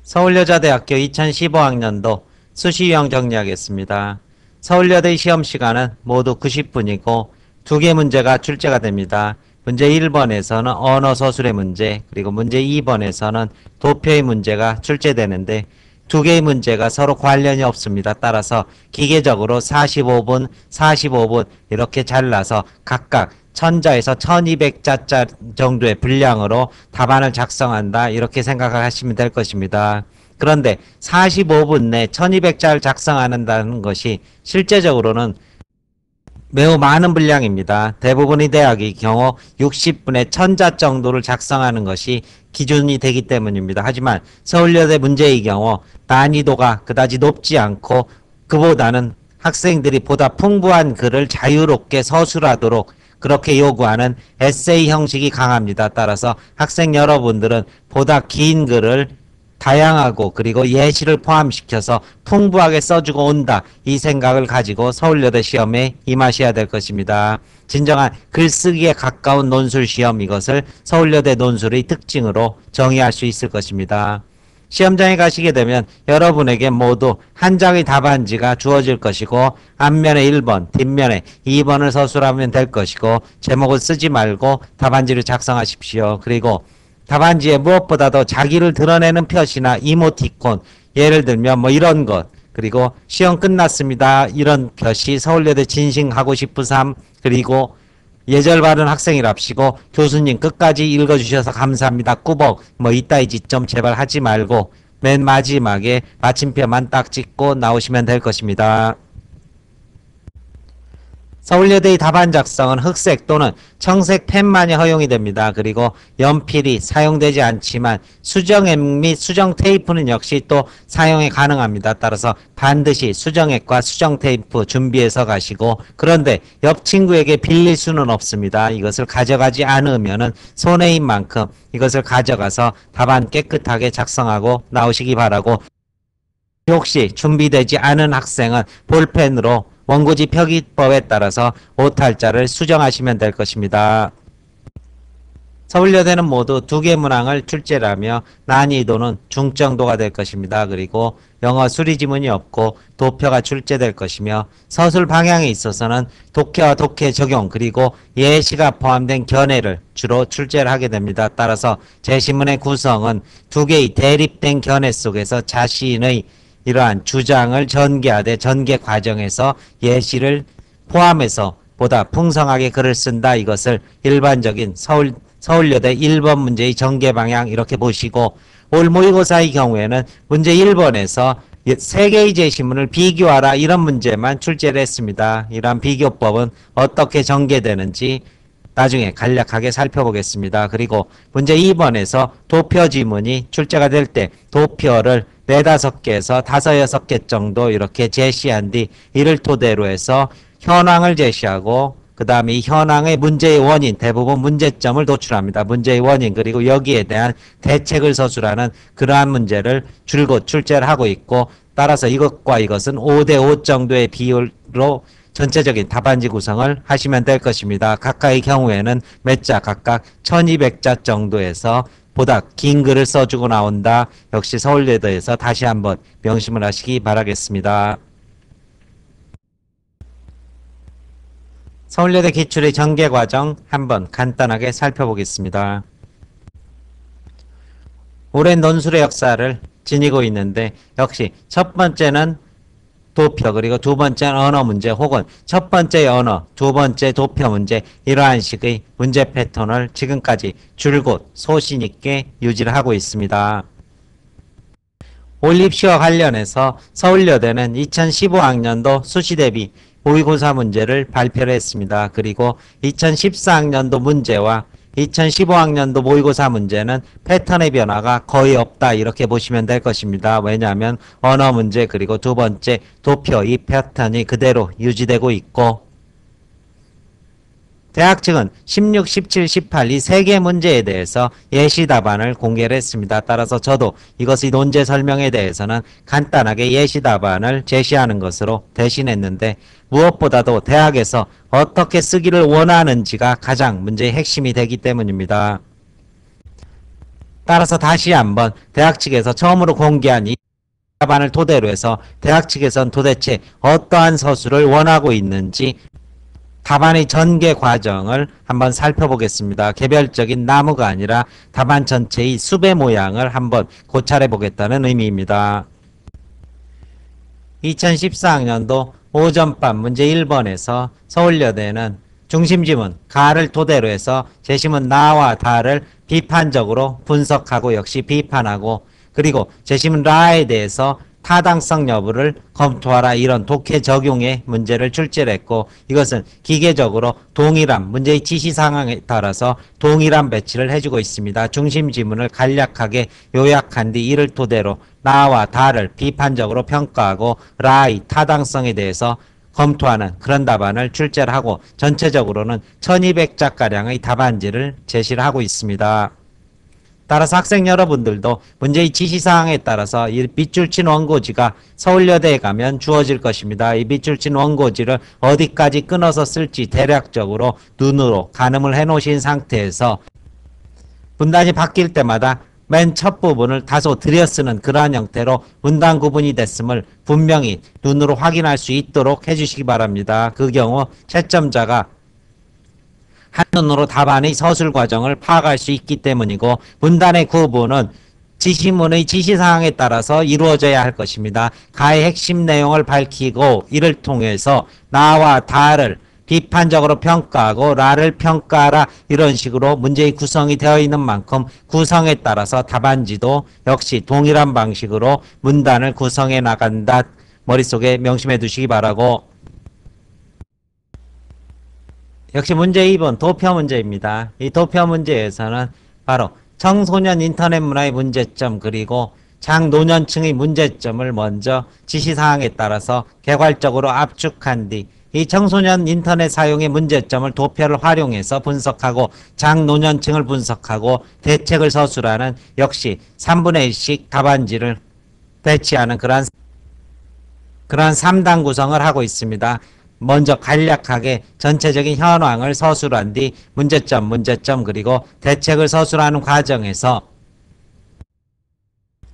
서울여자대학교 2015학년도 수시 유형 정리하겠습니다. 서울여대 시험 시간은 모두 90분이고 두 개 문제가 출제가 됩니다. 문제 1번에서는 언어 서술의 문제, 그리고 문제 2번에서는 도표의 문제가 출제되는데 두 개의 문제가 서로 관련이 없습니다. 따라서 기계적으로 45분, 45분 이렇게 잘라서 각각 1000자에서 1200자 정도의 분량으로 답안을 작성한다. 이렇게 생각을 하시면 될 것입니다. 그런데 45분 내 1200자를 작성한다는 것이 실제적으로는 매우 많은 분량입니다. 대부분의 대학의 경우 60분에 1000자 정도를 작성하는 것이 기준이 되기 때문입니다. 하지만 서울여대 문제의 경우 난이도가 그다지 높지 않고 그보다는 학생들이 보다 풍부한 글을 자유롭게 서술하도록 그렇게 요구하는 에세이 형식이 강합니다. 따라서 학생 여러분들은 보다 긴 글을 다양하고 그리고 예시를 포함시켜서 풍부하게 써주고 온다. 이 생각을 가지고 서울여대 시험에 임하셔야 될 것입니다. 진정한 글쓰기에 가까운 논술 시험, 이것을 서울여대 논술의 특징으로 정의할 수 있을 것입니다. 시험장에 가시게 되면 여러분에게 모두 한 장의 답안지가 주어질 것이고 앞면에 1번, 뒷면에 2번을 서술하면 될 것이고 제목을 쓰지 말고 답안지를 작성하십시오. 그리고 답안지에 무엇보다도 자기를 드러내는 표시나 이모티콘, 예를 들면 뭐 이런 것, 그리고 시험 끝났습니다. 이런 표시, 서울여대 진심하고 싶으삼, 그리고 예절 바른 학생이랍시고 교수님 끝까지 읽어주셔서 감사합니다. 꾸벅 뭐 이따위 지점 제발 하지 말고 맨 마지막에 마침표만 딱 찍고 나오시면 될 것입니다. 서울여대의 답안 작성은 흑색 또는 청색 펜만이 허용이 됩니다. 그리고 연필이 사용되지 않지만 수정액 및 수정 테이프는 역시 또 사용이 가능합니다. 따라서 반드시 수정액과 수정 테이프 준비해서 가시고, 그런데 옆 친구에게 빌릴 수는 없습니다. 이것을 가져가지 않으면은 손해인 만큼 이것을 가져가서 답안 깨끗하게 작성하고 나오시기 바라고, 혹시 준비되지 않은 학생은 볼펜으로 원고지 표기법에 따라서 오탈자를 수정하시면 될 것입니다. 서울여대는 모두 두 개 문항을 출제하며 난이도는 중정도가 될 것입니다. 그리고 영어 수리지문이 없고 도표가 출제될 것이며 서술 방향에 있어서는 독해와 독해 적용 그리고 예시가 포함된 견해를 주로 출제를 하게 됩니다. 따라서 제시문의 구성은 두 개의 대립된 견해 속에서 자신의 이러한 주장을 전개하되 전개 과정에서 예시를 포함해서 보다 풍성하게 글을 쓴다. 이것을 일반적인 서울여대 1번 문제의 전개 방향 이렇게 보시고, 올 모의고사의 경우에는 문제 1번에서 세 개의 제시문을 비교하라 이런 문제만 출제를 했습니다. 이러한 비교법은 어떻게 전개되는지 나중에 간략하게 살펴보겠습니다. 그리고 문제 2번에서 도표 지문이 출제가 될 때 도표를 4, 5개에서 5, 6개 정도 이렇게 제시한 뒤 이를 토대로 해서 현황을 제시하고 그 다음에 이 현황의 문제의 원인, 대부분 문제점을 도출합니다. 문제의 원인 그리고 여기에 대한 대책을 서술하는 그러한 문제를 줄곧 출제를 하고 있고, 따라서 이것과 이것은 5대5 정도의 비율로 전체적인 답안지 구성을 하시면 될 것입니다. 각각의 경우에는 몇 자 각각 1200자 정도에서 보다 긴 글을 써주고 나온다. 역시 서울여대에서 다시 한번 명심을 하시기 바라겠습니다. 서울여대 기출의 전개 과정 한번 간단하게 살펴보겠습니다. 오랜 논술의 역사를 지니고 있는데 역시 첫 번째는 도표, 그리고 두 번째는 언어 문제 혹은 첫 번째 언어, 두 번째 도표 문제, 이러한 식의 문제 패턴을 지금까지 줄곧 소신 있게 유지를 하고 있습니다. 올입시와 관련해서 서울여대는 2015학년도 수시 대비 모의고사 문제를 발표를 했습니다. 그리고 2014학년도 문제와 2015학년도 모의고사 문제는 패턴의 변화가 거의 없다. 이렇게 보시면 될 것입니다. 왜냐하면 언어 문제 그리고 두 번째 도표 이 패턴이 그대로 유지되고 있고, 대학 측은 16, 17, 18 이 세 개 문제에 대해서 예시 답안을 공개를 했습니다. 따라서 저도 이것의 논제 설명에 대해서는 간단하게 예시 답안을 제시하는 것으로 대신했는데, 무엇보다도 대학에서 어떻게 쓰기를 원하는지가 가장 문제의 핵심이 되기 때문입니다. 따라서 다시 한번 대학 측에서 처음으로 공개한 이 답안을 토대로 해서 대학 측에선 도대체 어떠한 서술을 원하고 있는지 답안의 전개 과정을 한번 살펴보겠습니다. 개별적인 나무가 아니라 답안 전체의 숲의 모양을 한번 고찰해 보겠다는 의미입니다. 2014학년도 오전반 문제 1번에서 서울여대는 중심지문 가를 토대로 해서 제시문 나와 다를 비판적으로 분석하고 역시 비판하고, 그리고 제시문 라에 대해서 타당성 여부를 검토하라, 이런 독해 적용의 문제를 출제를 했고, 이것은 기계적으로 동일한 문제의 지시 상황에 따라서 동일한 배치를 해주고 있습니다. 중심 지문을 간략하게 요약한 뒤 이를 토대로 나와 다를 비판적으로 평가하고 라의 타당성에 대해서 검토하는 그런 답안을 출제를 하고, 전체적으로는 1200자가량의 답안지를 제시를 하고 있습니다. 따라서 학생 여러분들도 문제의 지시사항에 따라서 이 밑줄 친 원고지가 서울여대에 가면 주어질 것입니다. 이 밑줄 친 원고지를 어디까지 끊어서 쓸지 대략적으로 눈으로 가늠을 해 놓으신 상태에서 문단이 바뀔 때마다 맨 첫 부분을 다소 들여쓰는 그러한 형태로 문단 구분이 됐음을 분명히 눈으로 확인할 수 있도록 해주시기 바랍니다. 그 경우 채점자가 한눈으로 답안의 서술 과정을 파악할 수 있기 때문이고, 문단의 구분은 지시문의 지시사항에 따라서 이루어져야 할 것입니다. 가의 핵심 내용을 밝히고 이를 통해서 나와 다를 비판적으로 평가하고 라를 평가하라, 이런 식으로 문제의 구성이 되어 있는 만큼 구성에 따라서 답안지도 역시 동일한 방식으로 문단을 구성해 나간다, 머릿속에 명심해 두시기 바라고, 역시 문제 2번 도표 문제입니다. 이 도표 문제에서는 바로 청소년 인터넷 문화의 문제점 그리고 장노년층의 문제점을 먼저 지시사항에 따라서 개괄적으로 압축한 뒤 이 청소년 인터넷 사용의 문제점을 도표를 활용해서 분석하고 장노년층을 분석하고 대책을 서술하는, 역시 3분의 1씩 답안지를 배치하는 그러한 3단 구성을 하고 있습니다. 먼저 간략하게 전체적인 현황을 서술한 뒤 문제점 그리고 대책을 서술하는 과정에서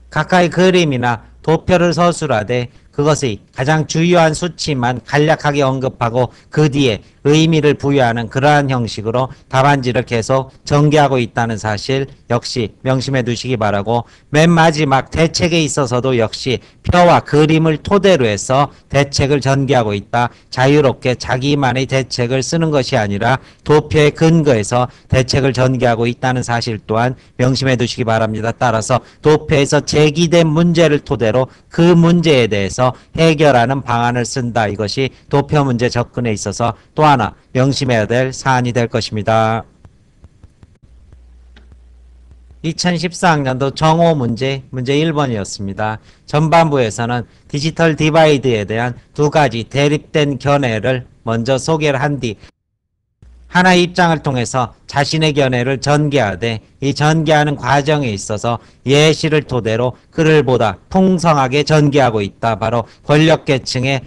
각각의 그림이나 도표를 서술하되 그것의 가장 주요한 수치만 간략하게 언급하고 그 뒤에 의미를 부여하는 그러한 형식으로 답안지를 계속 전개하고 있다는 사실 역시 명심해 두시기 바라고, 맨 마지막 대책에 있어서도 역시 표와 그림을 토대로 해서 대책을 전개하고 있다. 자유롭게 자기만의 대책을 쓰는 것이 아니라 도표에 근거해서 대책을 전개하고 있다는 사실 또한 명심해 두시기 바랍니다. 따라서 도표에서 제기된 문제를 토대로 그 문제에 대해서 해결하는 방안을 쓴다. 이것이 도표 문제 접근에 있어서 또 하나 명심해야 될 사안이 될 것입니다. 2014학년도 정오 문제 1번이었습니다. 전반부에서는 디지털 디바이드에 대한 두 가지 대립된 견해를 먼저 소개를 한 뒤 하나의 입장을 통해서 자신의 견해를 전개하되 이 전개하는 과정에 있어서 예시를 토대로 글을 보다 풍성하게 전개하고 있다. 바로 권력계층의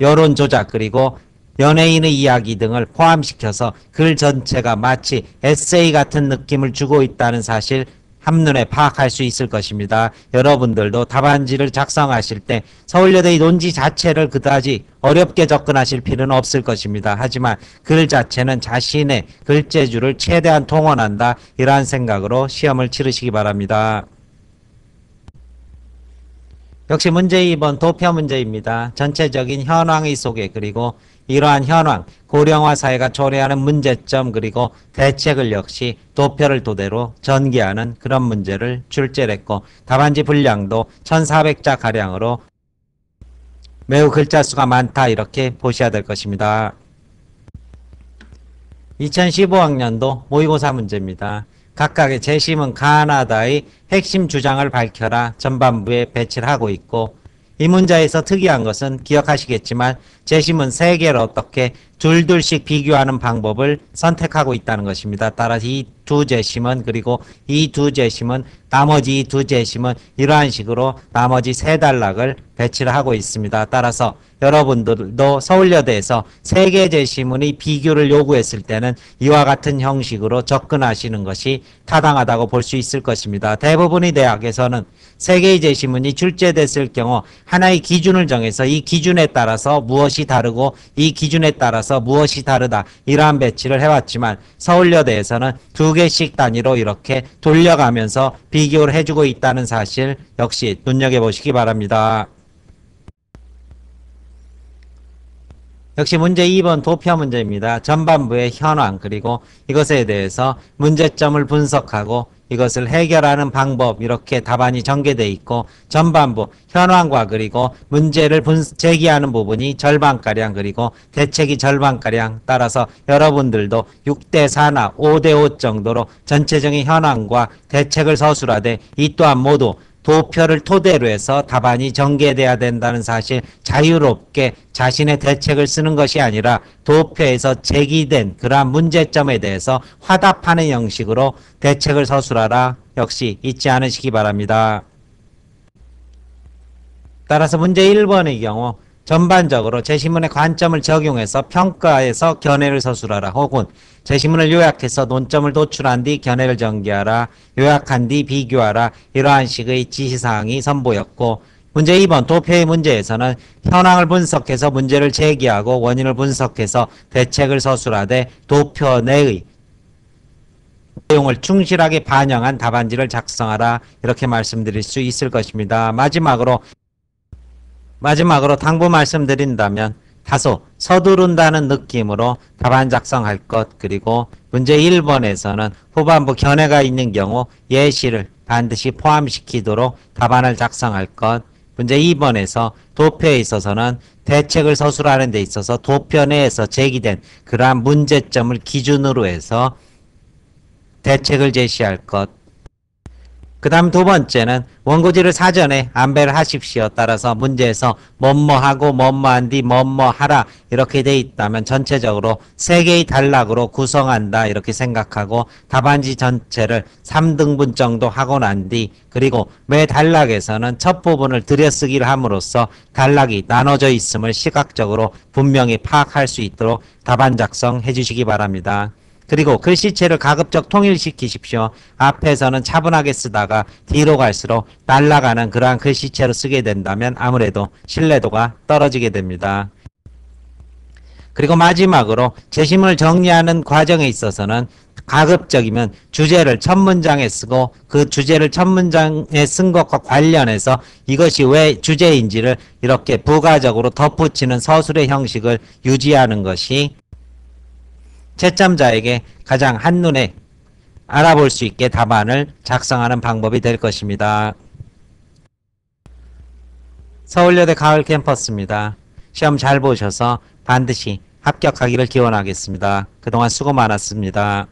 여론 조작 그리고 연예인의 이야기 등을 포함시켜서 글 전체가 마치 에세이 같은 느낌을 주고 있다는 사실 한눈에 파악할 수 있을 것입니다. 여러분들도 답안지를 작성하실 때 서울여대의 논지 자체를 그다지 어렵게 접근하실 필요는 없을 것입니다. 하지만 글 자체는 자신의 글재주를 최대한 동원한다, 이러한 생각으로 시험을 치르시기 바랍니다. 역시 문제 2번 도표 문제입니다. 전체적인 현황의 소개 그리고 이러한 현황, 고령화 사회가 초래하는 문제점 그리고 대책을 역시 도표를 토대로 전개하는 그런 문제를 출제를 했고, 답안지 분량도 1400자 가량으로 매우 글자 수가 많다, 이렇게 보셔야 될 것입니다. 2015학년도 모의고사 문제입니다. 각각의 제시문 가나다의 핵심 주장을 밝혀라 전반부에 배치를 하고 있고, 이 문제에서 특이한 것은 기억하시겠지만 제시문 3개를 어떻게 둘둘씩 비교하는 방법을 선택하고 있다는 것입니다. 따라서 이 두 제시문 그리고 이 두 제시문, 나머지 이 두 제시문, 이러한 식으로 나머지 3단락을 배치를 하고 있습니다. 따라서 여러분들도 서울여대에서 3개 제시문의 비교를 요구했을 때는 이와 같은 형식으로 접근하시는 것이 타당하다고 볼 수 있을 것입니다. 대부분의 대학에서는 3개의 제시문이 출제됐을 경우 하나의 기준을 정해서 이 기준에 따라서 무엇이 다르고 이 기준에 따라서 무엇이 다르다 이러한 배치를 해왔지만 서울여대에서는 2개씩 단위로 이렇게 돌려가면서 비교를 해주고 있다는 사실 역시 눈여겨보시기 바랍니다. 역시 문제 2번 도표 문제입니다. 전반부의 현황 그리고 이것에 대해서 문제점을 분석하고 이것을 해결하는 방법 이렇게 답안이 전개되어 있고 전반부 현황과 그리고 문제를 제기하는 부분이 절반가량 그리고 대책이 절반가량 따라서 여러분들도 6대4나 5대5 정도로 전체적인 현황과 대책을 서술하되 이 또한 모두 도표를 토대로 해서 답안이 전개돼야 된다는 사실 자유롭게 자신의 대책을 쓰는 것이 아니라 도표에서 제기된 그러한 문제점에 대해서 화답하는 형식으로 대책을 서술하라 역시 잊지 않으시기 바랍니다. 따라서 문제 1번의 경우 전반적으로 제시문의 관점을 적용해서 평가해서 견해를 서술하라 혹은 제시문을 요약해서 논점을 도출한 뒤 견해를 전개하라 요약한 뒤 비교하라 이러한 식의 지시사항이 선보였고 문제 2번 도표의 문제에서는 현황을 분석해서 문제를 제기하고 원인을 분석해서 대책을 서술하되 도표 내의 내용을 충실하게 반영한 답안지를 작성하라 이렇게 말씀드릴 수 있을 것입니다. 마지막으로 당부 말씀드린다면 다소 서두른다는 느낌으로 답안 작성할 것 그리고 문제 1번에서는 후반부 견해가 있는 경우 예시를 반드시 포함시키도록 답안을 작성할 것 문제 2번에서 도표에 있어서는 대책을 서술하는 데 있어서 도표 내에서 제기된 그러한 문제점을 기준으로 해서 대책을 제시할 것 그 다음 두 번째는 원고지를 사전에 안배를 하십시오. 따라서 문제에서 뭐뭐하고 뭐뭐한 뒤 뭐뭐하라 이렇게 돼 있다면 전체적으로 3개의 단락으로 구성한다 이렇게 생각하고 답안지 전체를 3등분 정도 하고 난 뒤 그리고 매 단락에서는 첫 부분을 들여쓰기를 함으로써 단락이 나눠져 있음을 시각적으로 분명히 파악할 수 있도록 답안 작성해 주시기 바랍니다. 그리고 글씨체를 가급적 통일시키십시오. 앞에서는 차분하게 쓰다가 뒤로 갈수록 날아가는 그러한 글씨체로 쓰게 된다면 아무래도 신뢰도가 떨어지게 됩니다. 그리고 마지막으로 제시문을 정리하는 과정에 있어서는 가급적이면 주제를 첫 문장에 쓰고 그 주제를 첫 문장에 쓴 것과 관련해서 이것이 왜 주제인지를 이렇게 부가적으로 덧붙이는 서술의 형식을 유지하는 것이 채점자에게 가장 한눈에 알아볼 수 있게 답안을 작성하는 방법이 될 것입니다. 서울여대 가을 캠퍼스입니다. 시험 잘 보셔서 반드시 합격하기를 기원하겠습니다. 그동안 수고 많았습니다.